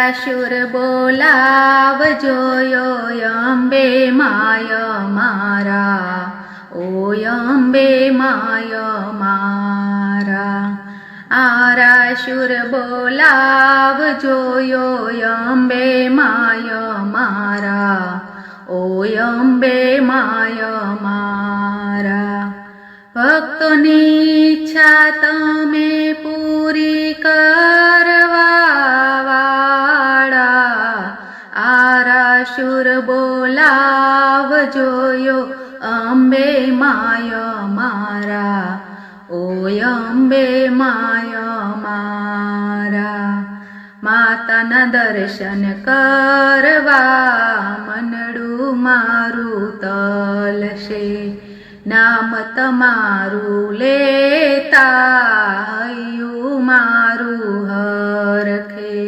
આરાશુર બોલાવજો Ambe my મારા, ઓ Ambe my મારા. આરાશુર બોલાવજો Ambe my મારા, ઓ અંબે માય મારા. ભક્તોની ઈચ્છા તમે પૂરી કરવા વાળા, આરાશુર બોલાવજો અંબે માય મારા, ઓ અંબે માય મારા. માતાના દર્શન કરવા મનડું મારું તલશે, નામ તમારું લેતા હૈયું મારું હરખે.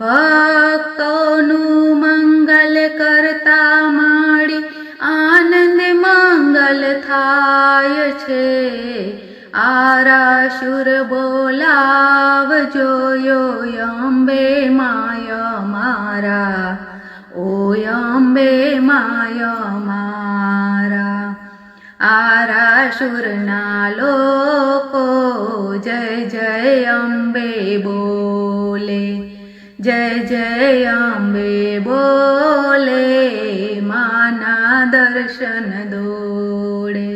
ભક્તોનું મંગલ કરતા મળી આનંદ મંગલ થાય છે. આરાશુર બોલાવજો અંબે માય મારા, ઓ અંબે માય મારા. આરાશુરના લોકો જય જય અંબે બોલે, જય જય અંબે બોલે, માના દર્શન દોડે.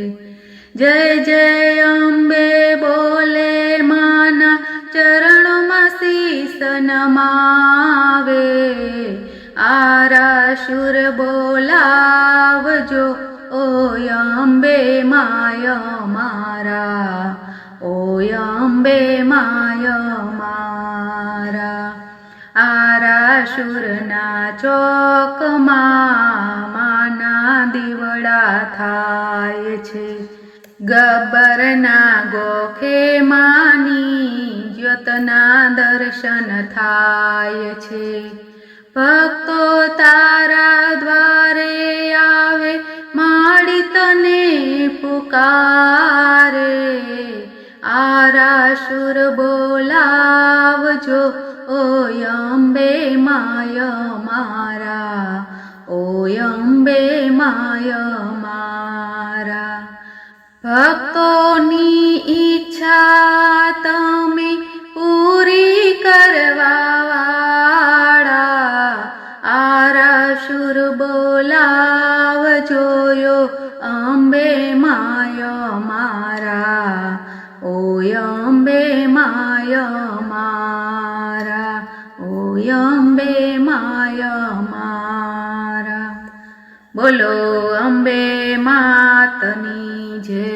જય જય અંબે બોલે, માના ચરણોમાં શીશ નમાવે. આરાશુર બોલાવજો અંબે માય મારા, ઓ અંબે માય મારા. આરાશુરના ચોકમાં માના દીવડા થાય છે, ગબ્બરના ગોખે માની જ્યોતના દર્શન થાય છે. ભક્તો તારા દ્વારે આવે માડી તને પુકારે. આરાશુર બોલાવજો અંબે માય મારા, ઓ અંબે માય મારા. ભક્તોની ઈચ્છા તમે પૂરી કરવા વાળા, આરાશુર બોલાવજો અંબે માય મારા, ઓ અંબે માય મારા, ઓ અંબે માય મારા. બોલો અંબે માતની જય.